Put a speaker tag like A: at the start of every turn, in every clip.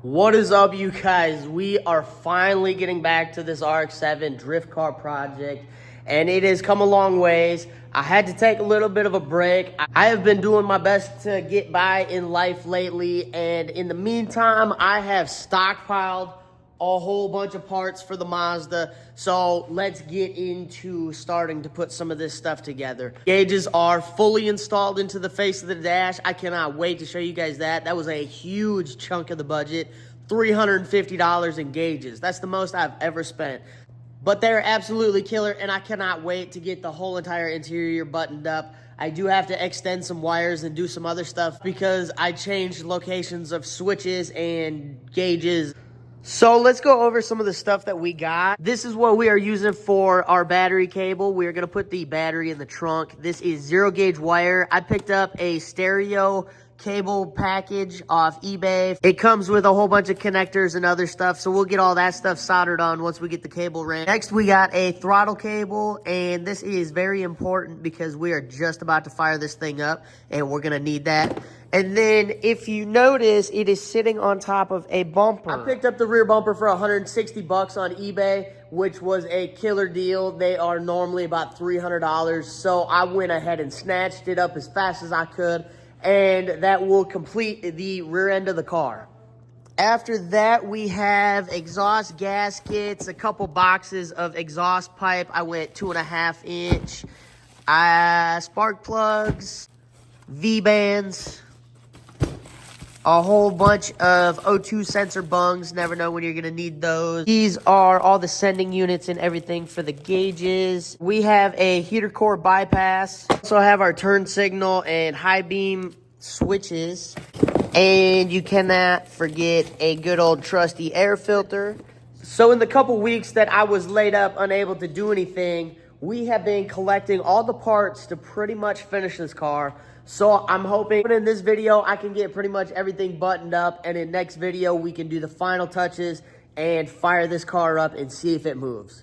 A: What is up, you guys? We are finally getting back to this RX7 drift car project, and it has come a long ways. I had to take a little bit of a break. I have been doing my best to get by in life lately, and in the meantime, I have stockpiled a whole bunch of parts for the Mazda. So let's get into starting to put some of this stuff together. Gauges are fully installed into the face of the dash. I cannot wait to show you guys that. That was a huge chunk of the budget. $350 in gauges. That's the most I've ever spent. But they're absolutely killer, and I cannot wait to get the whole entire interior buttoned up. I do have to extend some wires and do some other stuff because I changed locations of switches and gauges. So let's go over some of the stuff that we got. This is what we are using for our battery cable. We are going to put the battery in the trunk. This is 0 gauge wire. I picked up a stereo cable package off eBay. It comes with a whole bunch of connectors and other stuff, so we'll get all that stuff soldered on once we get the cable ran. Next, we got a throttle cable, and this is very important because we are just about to fire this thing up, and we're gonna need that. And then, if you notice, it is sitting on top of a bumper. I picked up the rear bumper for 160 bucks on eBay, which was a killer deal. They are normally about $300, so I went ahead and snatched it up as fast as I could, and that will complete the rear end of the car. After that, we have exhaust gaskets, a couple boxes of exhaust pipe. I went 2.5 inch, spark plugs, V-bands, a whole bunch of O2 sensor bungs. Never know when you're gonna need those. These are all the sending units and everything for the gauges. We have a heater core bypass. Also have our turn signal and high beam switches. And you cannot forget a good old trusty air filter. So in the couple weeks that I was laid up, unable to do anything, we have been collecting all the parts to pretty much finish this car. So I'm hoping in this video, I can get pretty much everything buttoned up. And in next video, we can do the final touches and fire this car up and see if it moves.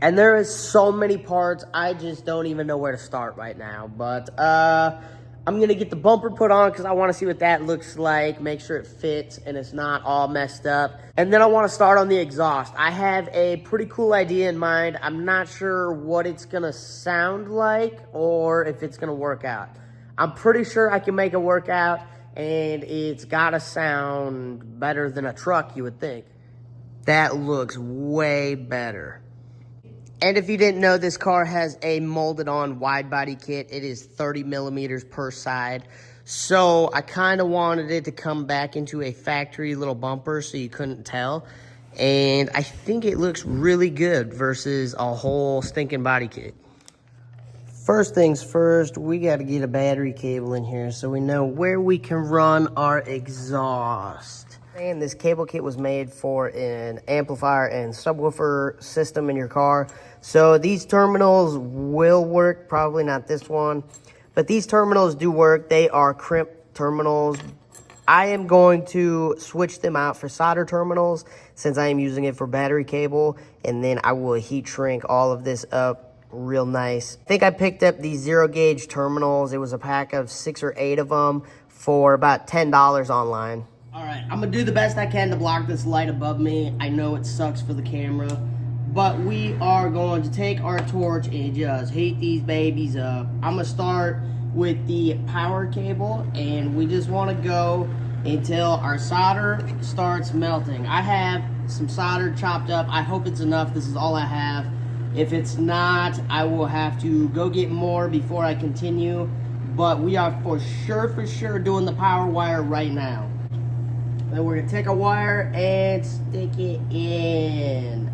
A: And there is so many parts, I just don't even know where to start right now. But I'm going to get the bumper put on because I want to see what that looks like. Make sure it fits and it's not all messed up. And then I want to start on the exhaust. I have a pretty cool idea in mind. I'm not sure what it's going to sound like or if it's going to work out. I'm pretty sure I can make it work out, and it's got to sound better than a truck, you would think. That looks way better. And if you didn't know, this car has a molded on wide body kit. It is 30 millimeters per side. So I kind of wanted it to come back into a factory little bumper so you couldn't tell. And I think it looks really good versus a whole stinking body kit. First things first, we got to get a battery cable in here so we know where we can run our exhaust. And this cable kit was made for an amplifier and subwoofer system in your car. So these terminals will work, probably not this one, but these terminals do work. They are crimp terminals. I am going to switch them out for solder terminals since I am using it for battery cable, and then I will heat shrink all of this up real nice. I think I picked up these 0 gauge terminals. It was a pack of 6 or 8 of them for about $10 online. All right, I'm gonna do the best I can to block this light above me. I know it sucks for the camera, but we are going to take our torch and just heat these babies up. I'm gonna start with the power cable, and we just want to go until our solder starts melting. I have some solder chopped up. I hope it's enough. This is all I have. If it's not, I will have to go get more before I continue. But we are for sure doing the power wire right now. Then we're gonna take a wire and stick it in.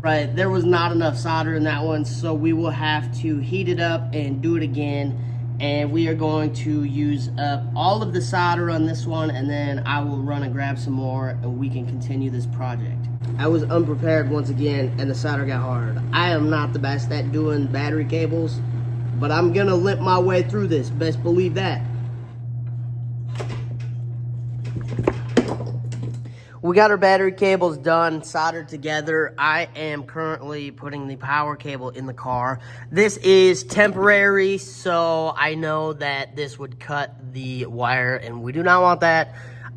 A: Right, there was not enough solder in that one, so we will have to heat it up and do it again. And we are going to use up all of the solder on this one, and then I will run and grab some more and we can continue this project. I was unprepared once again, and the solder got hard. I am not the best at doing battery cables, but I'm gonna limp my way through this, best believe that. We got our battery cables done, soldered together. I am currently putting the power cable in the car. This is temporary, so I know that this would cut the wire, and we do not want that.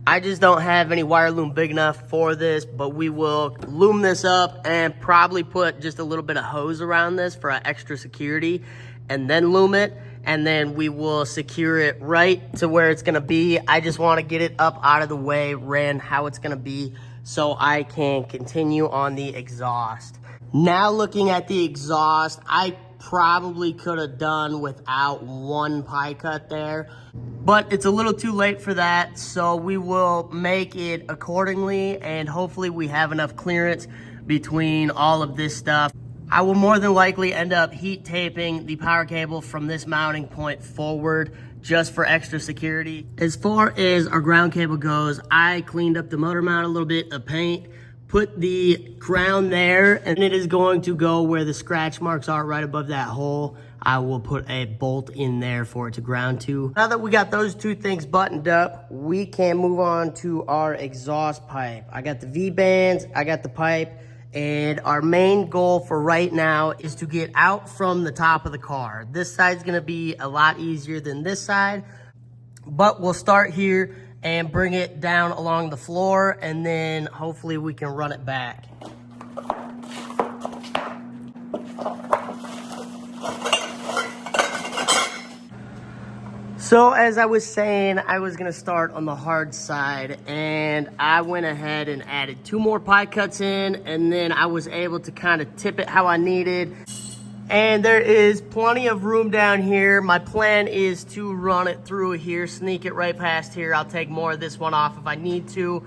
A: I just don't have any wire loom big enough for this, but we will loom this up and probably put just a little bit of hose around this for extra security and then loom it. And then we will secure it right to where it's gonna be. I just wanna get it up out of the way, ran how it's gonna be, so I can continue on the exhaust. Now looking at the exhaust, I probably could have done without one pie cut there, but it's a little too late for that, so we will make it accordingly, and hopefully we have enough clearance between all of this stuff. I will more than likely end up heat taping the power cable from this mounting point forward just for extra security. As far as our ground cable goes, I cleaned up the motor mount a little bit of paint, put the crown there, and it is going to go where the scratch marks are right above that hole. I will put a bolt in there for it to ground to. Now that we got those two things buttoned up, we can move on to our exhaust pipe. I got the V-bands, I got the pipe, and our main goal for right now is to get out from the top of the car. This side's gonna be a lot easier than this side, but we'll start here and bring it down along the floor, and then hopefully we can run it back. So as I was saying, I was gonna start on the hard side, and I went ahead and added 2 more pie cuts in, and then I was able to kind of tip it how I needed. And there is plenty of room down here. My plan is to run it through here, sneak it right past here. I'll take more of this one off if I need to.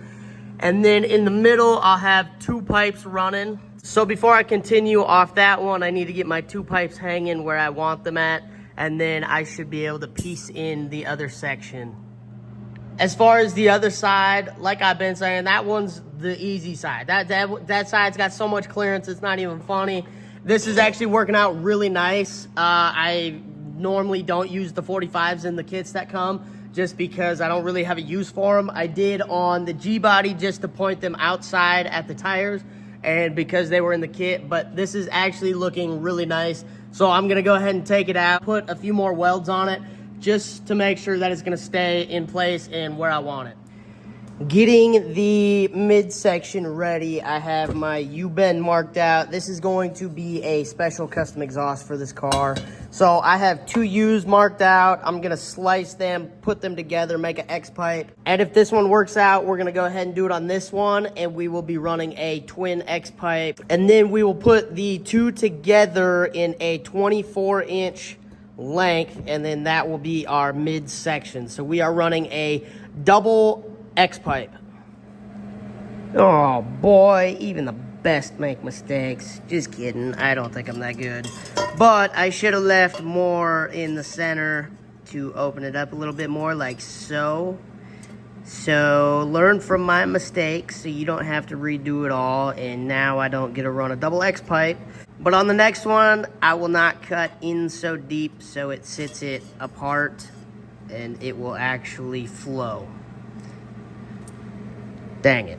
A: And then in the middle, I'll have 2 pipes running. So before I continue off that one, I need to get my 2 pipes hanging where I want them at, and then I should be able to piece in the other section. As far as the other side, like I've been saying, that one's the easy side. That side's got so much clearance, it's not even funny. This is actually working out really nice. I normally don't use the 45s in the kits that come just because I don't really have a use for them. I did on the G-body just to point them outside at the tires and because they were in the kit, but this is actually looking really nice. So I'm gonna go ahead and take it out, put a few more welds on it just to make sure that it's gonna stay in place and where I want it. Getting the midsection ready, I have my U-bend marked out. This is going to be a special custom exhaust for this car. So I have 2 U's marked out. I'm gonna slice them, put them together, make an X pipe. And if this one works out, we're gonna go ahead and do it on this one, and we will be running a twin X pipe. And then we will put the 2 together in a 24-inch length, and then that will be our midsection. So we are running a double X pipe. Oh boy, even the best make mistakes. Just kidding, I don't think I'm that good. But I should have left more in the center to open it up a little bit more, like so. So learn from my mistakes so you don't have to redo it all, and now I don't get to run a double X pipe. But on the next one, I will not cut in so deep so it sits it apart and it will actually flow. Dang it.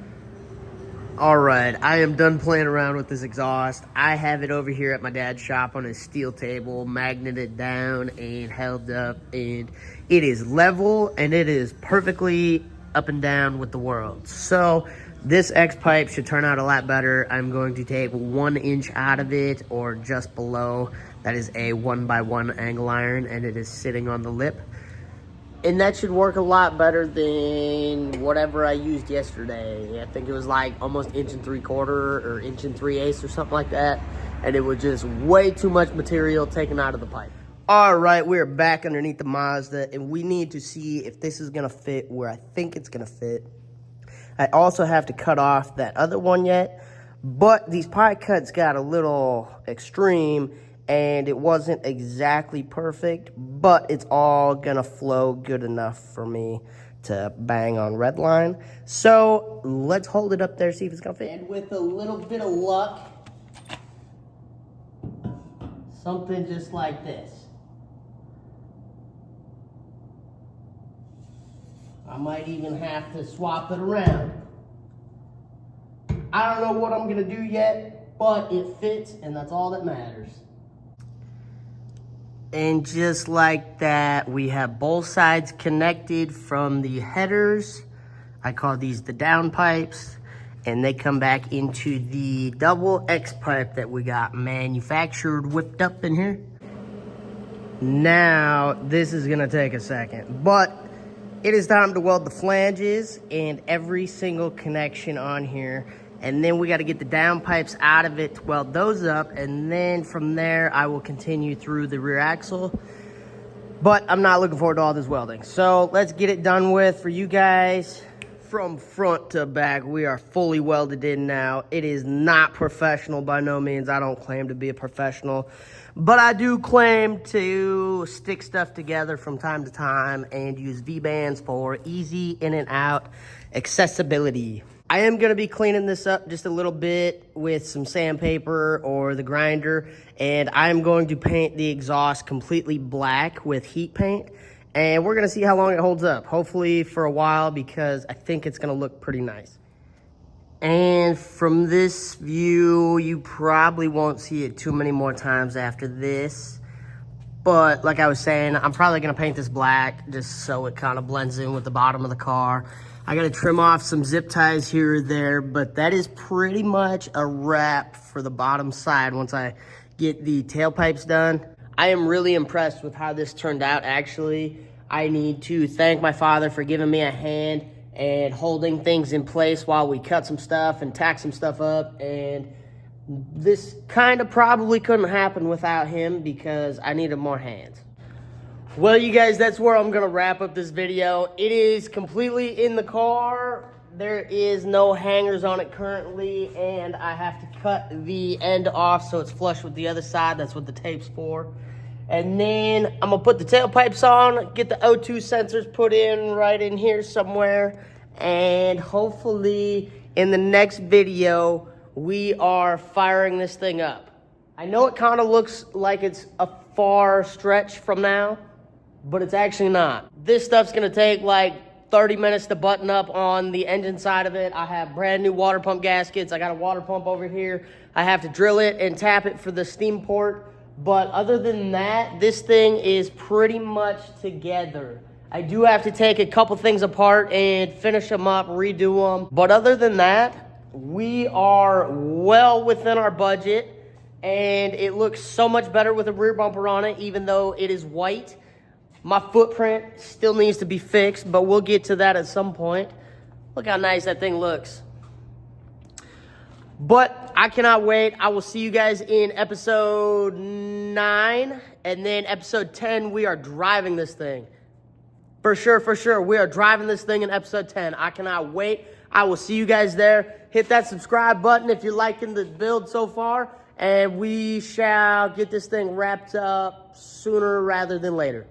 A: All right, I am done playing around with this exhaust. I have it over here at my dad's shop on his steel table, magneted down and held up, and it is level and it is perfectly up and down with the world. So this X pipe should turn out a lot better. I'm going to take 1 inch out of it or just below. That is a 1x1 angle iron, and it is sitting on the lip. And that should work a lot better than whatever I used yesterday. I think it was like almost 1 3/4 or 1 3/8 or something like that. And it was just way too much material taken out of the pipe. All right, we're back underneath the Mazda, and we need to see if this is gonna fit where I think it's gonna fit. I also have to cut off that other one yet, but these pie cuts got a little extreme, and it wasn't exactly perfect, but it's all gonna flow good enough for me to bang on red line. So let's hold it up there, see if it's gonna fit. And with a little bit of luck, something just like this. I might even have to swap it around. I don't know what I'm gonna do yet, but it fits, and that's all that matters. And just like that, we have both sides connected from the headers. I call these the down pipes, and they come back into the double X pipe that we got manufactured, whipped up in here. Now, this is gonna take a second, but it is time to weld the flanges and every single connection on here. And then we gotta get the down pipes out of it to weld those up. And then from there, I will continue through the rear axle. But I'm not looking forward to all this welding. So let's get it done with for you guys. From front to back, we are fully welded in now. It is not professional by no means. I don't claim to be a professional, but I do claim to stick stuff together from time to time and use V-bands for easy in and out accessibility. I am gonna be cleaning this up just a little bit with some sandpaper or the grinder, and I'm going to paint the exhaust completely black with heat paint. And we're gonna see how long it holds up. Hopefully for a while, because I think it's gonna look pretty nice. And from this view, you probably won't see it too many more times after this. But like I was saying, I'm probably gonna paint this black just so it kind of blends in with the bottom of the car. I gotta trim off some zip ties here or there, but that is pretty much a wrap for the bottom side once I get the tailpipes done. I am really impressed with how this turned out, actually. I need to thank my father for giving me a hand and holding things in place while we cut some stuff and tack some stuff up. And this kind of probably couldn't happen without him because I needed more hands. Well, you guys, that's where I'm gonna wrap up this video. It is completely in the car. There is no hangers on it currently, and I have to cut the end off so it's flush with the other side. That's what the tape's for. And then I'm gonna put the tailpipes on, get the O2 sensors put in right in here somewhere, and hopefully in the next video, we are firing this thing up. I know it kind of looks like it's a far stretch from now, but it's actually not. This stuff's gonna take like 30 minutes to button up on the engine side of it. I have brand new water pump gaskets. I got a water pump over here. I have to drill it and tap it for the steam port. But other than that, this thing is pretty much together. I do have to take a couple things apart and finish them up, redo them. But other than that, we are well within our budget. And it looks so much better with a rear bumper on it, even though it is white. My footprint still needs to be fixed, but we'll get to that at some point. Look how nice that thing looks. But I cannot wait. I will see you guys in episode 9. And then episode 10, we are driving this thing. For sure. We are driving this thing in episode 10. I cannot wait. I will see you guys there. Hit that subscribe button if you're liking the build so far. And we shall get this thing wrapped up sooner rather than later.